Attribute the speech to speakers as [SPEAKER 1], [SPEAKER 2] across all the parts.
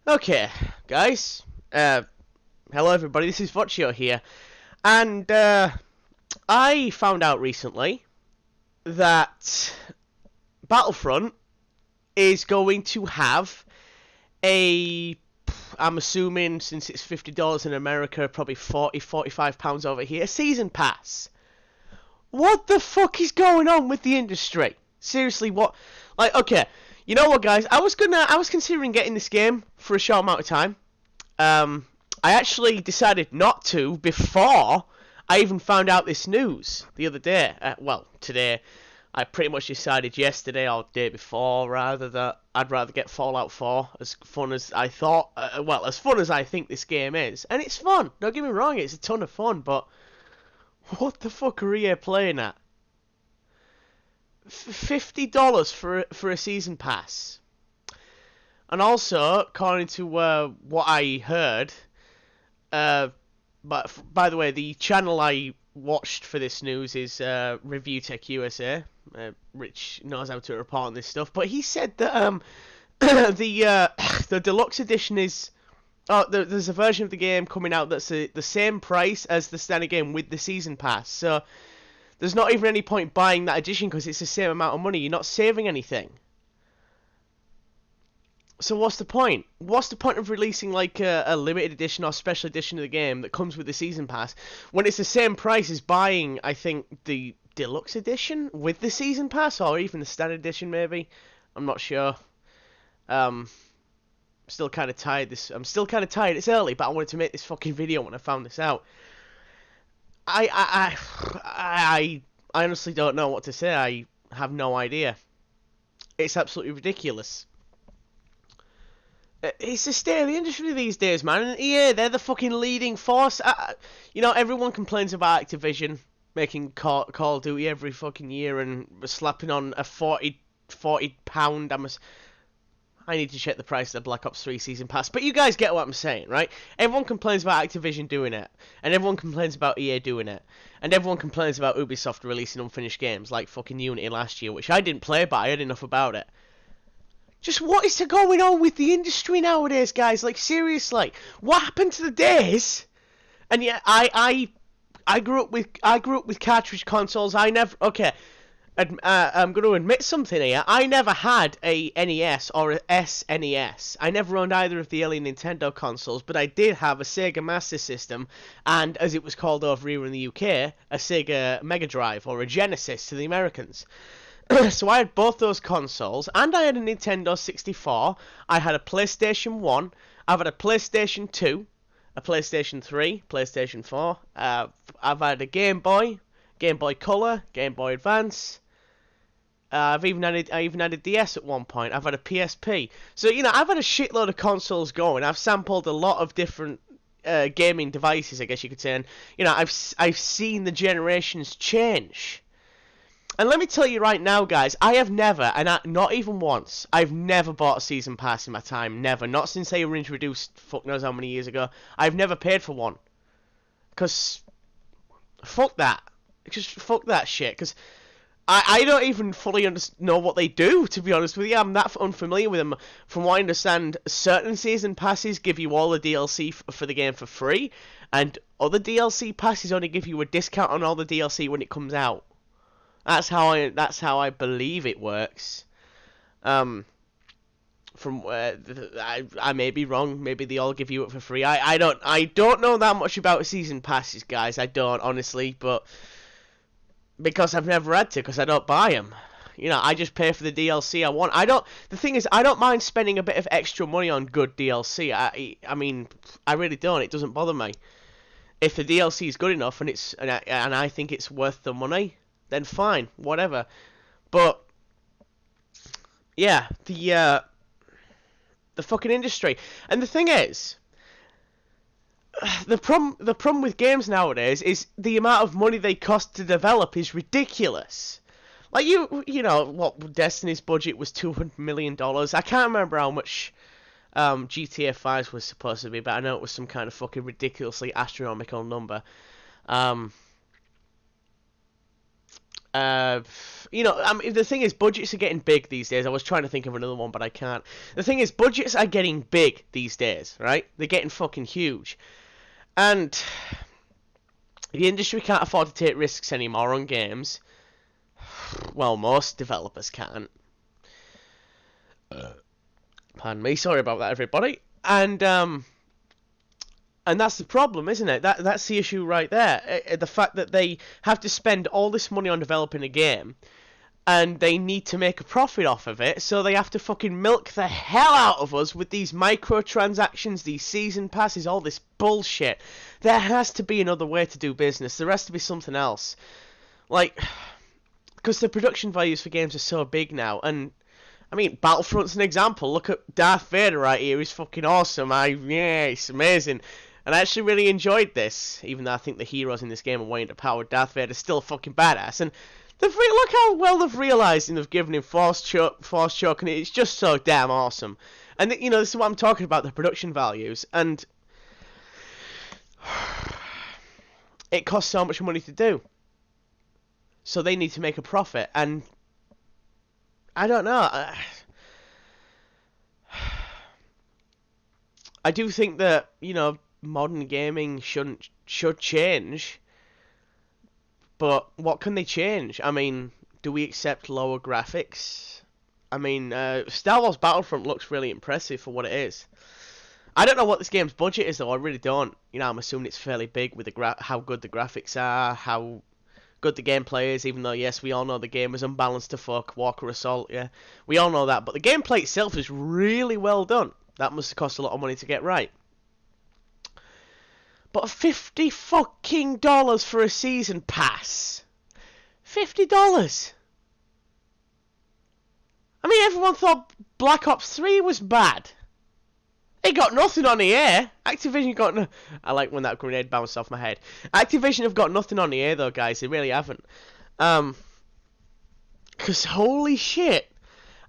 [SPEAKER 1] Okay, guys. Hello everybody. This is Voccio here, and I found out recently that Battlefront is going to have a. I'm assuming since it's $50 in America, probably 45 pounds over here. A season pass. What the fuck is going on with the industry? Seriously, what? Like, okay, you know what, guys? I was considering getting this game for a short amount of time. I actually decided not to before I even found out this news the other day. Well, today. I pretty much decided yesterday or the day before, rather, that I'd rather get Fallout 4. As fun as I thought, as fun as I think this game is, and it's fun. Don't get me wrong, it's a ton of fun. But what the fuck are EA playing at? $50 for a season pass. And also, according to what I heard, but by the way, the channel I watched for this news is Review Tech USA. Rich knows how to report on this stuff, but he said that the deluxe edition is. Oh, there's a version of the game coming out that's the same price as the standard game with the season pass. So there's not even any point buying that edition because it's the same amount of money. You're not saving anything. So what's the point? What's the point of releasing like a limited edition or special edition of the game that comes with the season pass when it's the same price as buying, I think, the deluxe edition with the season pass, or even the standard edition maybe? I'm not sure. Still kind of tired. I'm still kind of tired. It's early, but I wanted to make this fucking video when I found this out. I honestly don't know what to say. I have no idea. It's absolutely ridiculous. It's the state of the industry these days, man. And EA, they're the fucking leading force. You know, everyone complains about Activision making Call of Duty every fucking year and slapping on a £40. I need to check the price of the Black Ops 3 Season Pass. But you guys get what I'm saying, right? Everyone complains about Activision doing it. And everyone complains about EA doing it. And everyone complains about Ubisoft releasing unfinished games like fucking Unity last year, which I didn't play, but I heard enough about it. Just what is going on with the industry nowadays, guys? Like, seriously, what happened to the days? And yeah, I grew up with cartridge consoles. I'm going to admit something here. I never had a NES or a SNES. I never owned either of the early Nintendo consoles, but I did have a Sega Master System, and as it was called over here in the UK, a Sega Mega Drive, or a Genesis to the Americans. So I had both those consoles, and I had a Nintendo 64, I had a PlayStation 1, I've had a PlayStation 2, a PlayStation 3, PlayStation 4, I've had a Game Boy Color, Game Boy Advance, I even had a DS at one point, I've had a PSP. So, you know, I've had a shitload of consoles going, I've sampled a lot of different gaming devices, I guess you could say, and, you know, I've seen the generations change. And let me tell you right now, guys, I have never, not even once, I've never bought a season pass in my time. Never. Not since they were introduced, fuck knows how many years ago. I've never paid for one. Because, fuck that. Just fuck that shit. Because I don't even fully know what they do, to be honest with you. I'm that unfamiliar with them. From what I understand, certain season passes give you all the DLC for the game for free. And other DLC passes only give you a discount on all the DLC when it comes out. That's how I believe it works. From I may be wrong. Maybe they all give you it for free. I don't know that much about season passes, guys. I don't honestly, but because I've never had to, because I don't buy them. You know, I just pay for the DLC I want. The thing is, I don't mind spending a bit of extra money on good DLC. I mean, I really don't. It doesn't bother me. If the DLC is good enough and I think it's worth the money, then fine, whatever. But yeah, the fucking industry. And the thing is, the problem with games nowadays is the amount of money they cost to develop is ridiculous. Like you know what, Destiny's budget was $200 million. I can't remember how much GTA 5 was supposed to be, but I know it was some kind of fucking ridiculously astronomical number. You know, the thing is, budgets are getting big these days. I was trying to think of another one, but I can't. The thing is, budgets are getting big these days, right? They're getting fucking huge. And the industry can't afford to take risks anymore on games. Well, most developers can't. Pardon me, sorry about that, everybody. And that's the problem, isn't it? That's the issue right there. The fact that they have to spend all this money on developing a game, and they need to make a profit off of it, so they have to fucking milk the hell out of us with these microtransactions, these season passes, all this bullshit. There has to be another way to do business. There has to be something else. Like, because the production values for games are so big now, and I mean, Battlefront's an example. Look at Darth Vader right here. He's fucking awesome. Yeah, it's amazing. And I actually really enjoyed this, even though I think the heroes in this game are way underpowered. Darth Vader's still fucking badass, and look how well they've realised and they've given him force choke, and it's just so damn awesome. And you know, this is what I'm talking about, the production values, and it costs so much money to do, so they need to make a profit, and I don't know. I do think that, you know, modern gaming should change, but what can they change? I mean, do we accept lower graphics? I mean, Star Wars Battlefront looks really impressive for what it is. I don't know what this game's budget is, though. I really don't. You know, I'm assuming it's fairly big with how good the graphics are, how good the gameplay is, even though, yes, we all know the game is unbalanced to fuck. Walker Assault, yeah. We all know that, but the gameplay itself is really well done. That must have cost a lot of money to get right. But $50 fucking for a season pass. $50. I mean, everyone thought Black Ops 3 was bad. They got nothing on the air. Activision got no... I like when that grenade bounced off my head. Activision have got nothing on the air, though, guys. They really haven't. Because holy shit.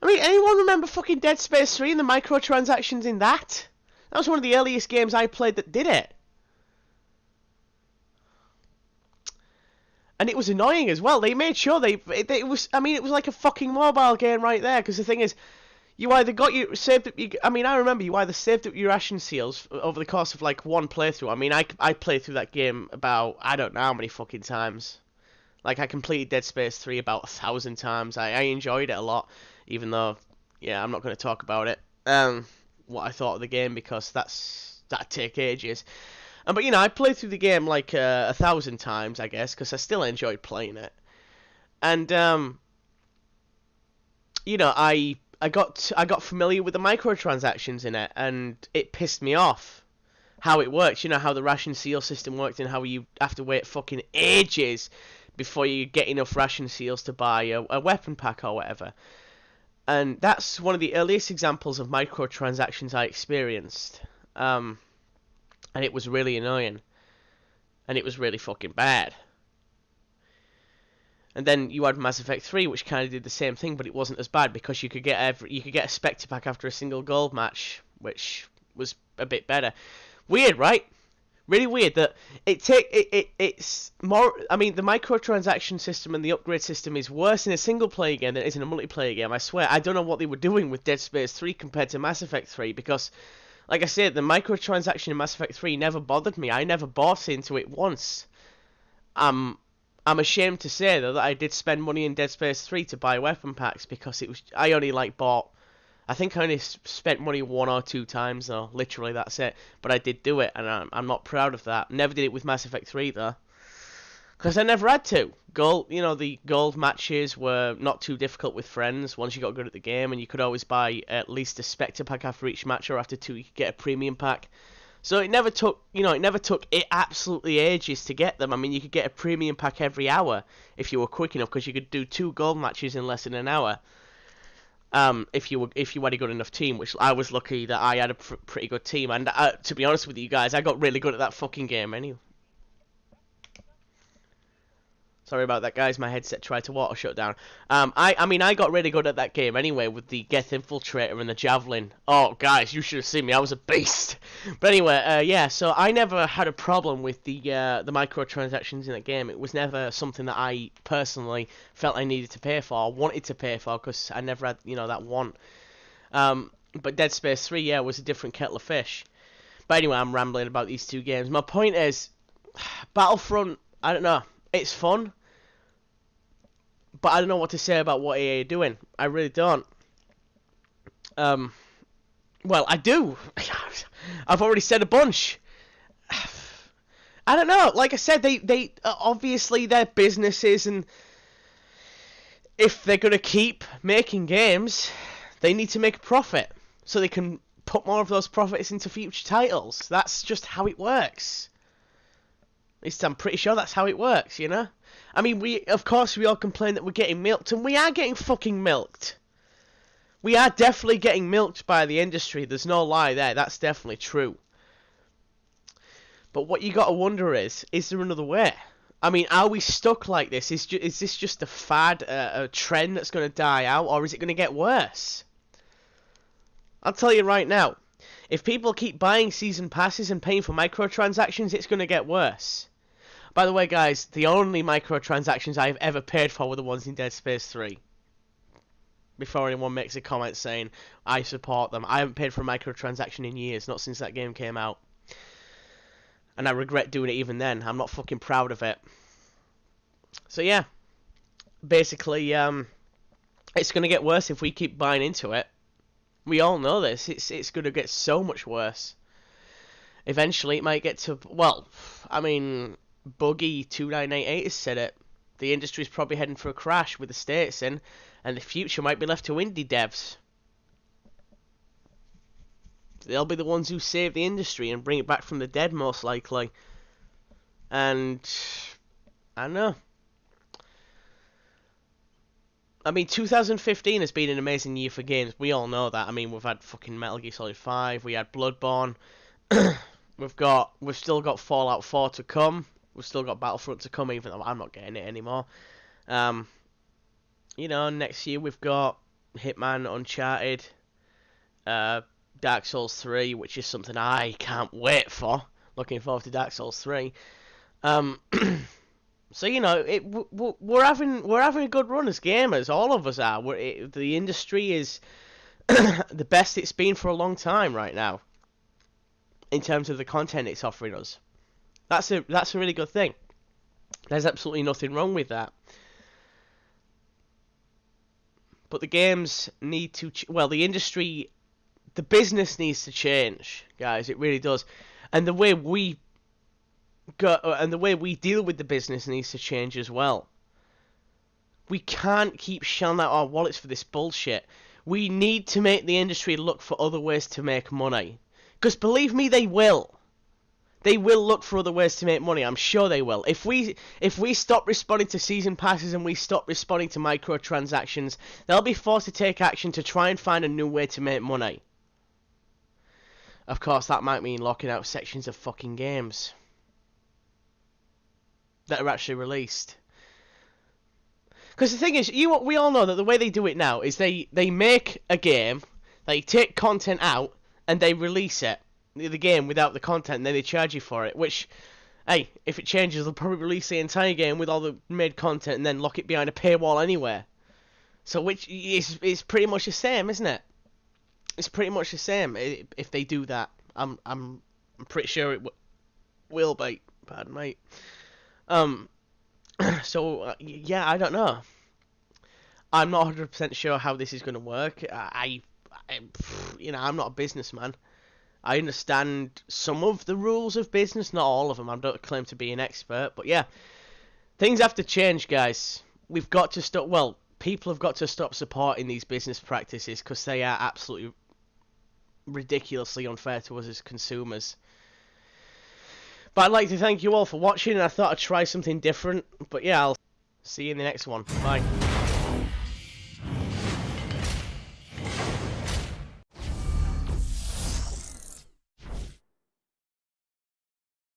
[SPEAKER 1] I mean, anyone remember fucking Dead Space 3 and the microtransactions in that? That was one of the earliest games I played that did it. And it was annoying as well. They made sure it was... I mean, it was like a fucking mobile game right there. Because the thing is, you either saved up... I mean, I remember you either saved up your ration seals over the course of, like, one playthrough. I mean, I played through that game about... I don't know how many fucking times. Like, I completed Dead Space 3 about 1,000 times. I enjoyed it a lot. Even though, yeah, I'm not going to talk about it. What I thought of the game, because that'd take ages. But, you know, I played through the game like 1,000 times, I guess, because I still enjoyed playing it. And, you know, I got familiar with the microtransactions in it, and it pissed me off how it works. You know, how the ration seal system worked, and how you have to wait fucking ages before you get enough ration seals to buy a weapon pack or whatever. And that's one of the earliest examples of microtransactions I experienced. And it was really annoying. And it was really fucking bad. And then you had Mass Effect 3, which kind of did the same thing, but it wasn't as bad because you could get a Spectre pack after a single gold match, which was a bit better. Weird, right? Really weird that it's more... I mean, the microtransaction system and the upgrade system is worse in a single-player game than it is in a multiplayer game, I swear. I don't know what they were doing with Dead Space 3 compared to Mass Effect 3, because, like I said, the microtransaction in Mass Effect 3 never bothered me. I never bought into it once. I'm ashamed to say, though, that I did spend money in Dead Space 3 to buy weapon packs, because I only, like, bought... I think I only spent money 1 or 2 times, though. Literally, that's it. But I did do it, and I'm not proud of that. Never did it with Mass Effect 3, though. Because I never had to. The gold matches were not too difficult with friends once you got good at the game, and you could always buy at least a Spectre pack after each match, or after 2 you could get a premium pack. So it never took it absolutely ages to get them. I mean, you could get a premium pack every hour if you were quick enough, because you could do 2 gold matches in less than an hour. If you had a good enough team, which I was lucky that I had a pretty good team, and to be honest with you guys, I got really good at that fucking game anyway. Sorry about that, guys. My headset tried to auto shut down. I mean, I got really good at that game anyway with the Geth Infiltrator and the Javelin. Oh, guys, you should have seen me. I was a beast. But anyway, yeah. So I never had a problem with the microtransactions in that game. It was never something that I personally felt I needed to pay for, or wanted to pay for, because I never had, you know, that want. But Dead Space 3, yeah, was a different kettle of fish. But anyway, I'm rambling about these two games. My point is, Battlefront, I don't know. It's fun, but I don't know what to say about what EA are doing. I really don't. Well, I do. I've already said a bunch. I don't know. Like I said, they obviously they're businesses, and if they're gonna keep making games, they need to make a profit so they can put more of those profits into future titles. That's just how it works. At least I'm pretty sure that's how it works, you know? I mean, of course we all complain that we're getting milked, and we are getting fucking milked. We are definitely getting milked by the industry, there's no lie there, that's definitely true. But what you gotta wonder is there another way? I mean, are we stuck like this? Is this just a fad, a trend that's gonna die out, or is it gonna get worse? I'll tell you right now, if people keep buying season passes and paying for microtransactions, it's gonna get worse. By the way, guys, the only microtransactions I've ever paid for were the ones in Dead Space 3. Before anyone makes a comment saying I support them. I haven't paid for a microtransaction in years, not since that game came out. And I regret doing it even then. I'm not fucking proud of it. So yeah, basically, it's going to get worse if we keep buying into it. We all know this. It's going to get so much worse. Eventually, it might get to, well, I mean, Buggy2988 has said it. The industry's probably heading for a crash with the states in, and the future might be left to indie devs. They'll be the ones who save the industry and bring it back from the dead, most likely. And I don't know. I mean, 2015 has been an amazing year for games. We all know that. I mean, we've had fucking Metal Gear Solid 5. We had Bloodborne. We've still got Fallout 4 to come. We've still got Battlefront to come, even though I'm not getting it anymore. You know, next year we've got Hitman, Uncharted, Dark Souls 3, which is something I can't wait for. Looking forward to Dark Souls 3. So you know, we're having a good run as gamers. All of us are. The industry is the best it's been for a long time right now, in terms of the content it's offering us. That's a really good thing. There's absolutely nothing wrong with that. But the games need to, well, the industry, the business needs to change, guys. It really does, and the way we deal with the business needs to change as well. We can't keep shelling out our wallets for this bullshit. We need to make the industry look for other ways to make money. Because believe me, they will. They will look for other ways to make money. I'm sure they will. If we stop responding to season passes and we stop responding to microtransactions, they'll be forced to take action to try and find a new way to make money. Of course, that might mean locking out sections of fucking games that are actually released. Because the thing is, we all know that the way they do it now is they make a game, they take content out, and they release it, the game without the content, and then they charge you for it, which, hey, if it changes, they'll probably release the entire game with all the made content and then lock it behind a paywall anyway. So which is pretty much the same, isn't it? It's pretty much the same if they do that. I'm pretty sure it will be. Pardon, mate. So yeah, I don't know. I'm not 100% sure how this is going to work. You know, I'm not a businessman. I understand some of the rules of business, not all of them. I don't claim to be an expert, but yeah, things have to change, guys. We've got to stop. Well, people have got to stop supporting these business practices because they are absolutely ridiculously unfair to us as consumers. But I'd like to thank you all for watching, and I thought I'd try something different. But yeah, I'll see you in the next one. Bye.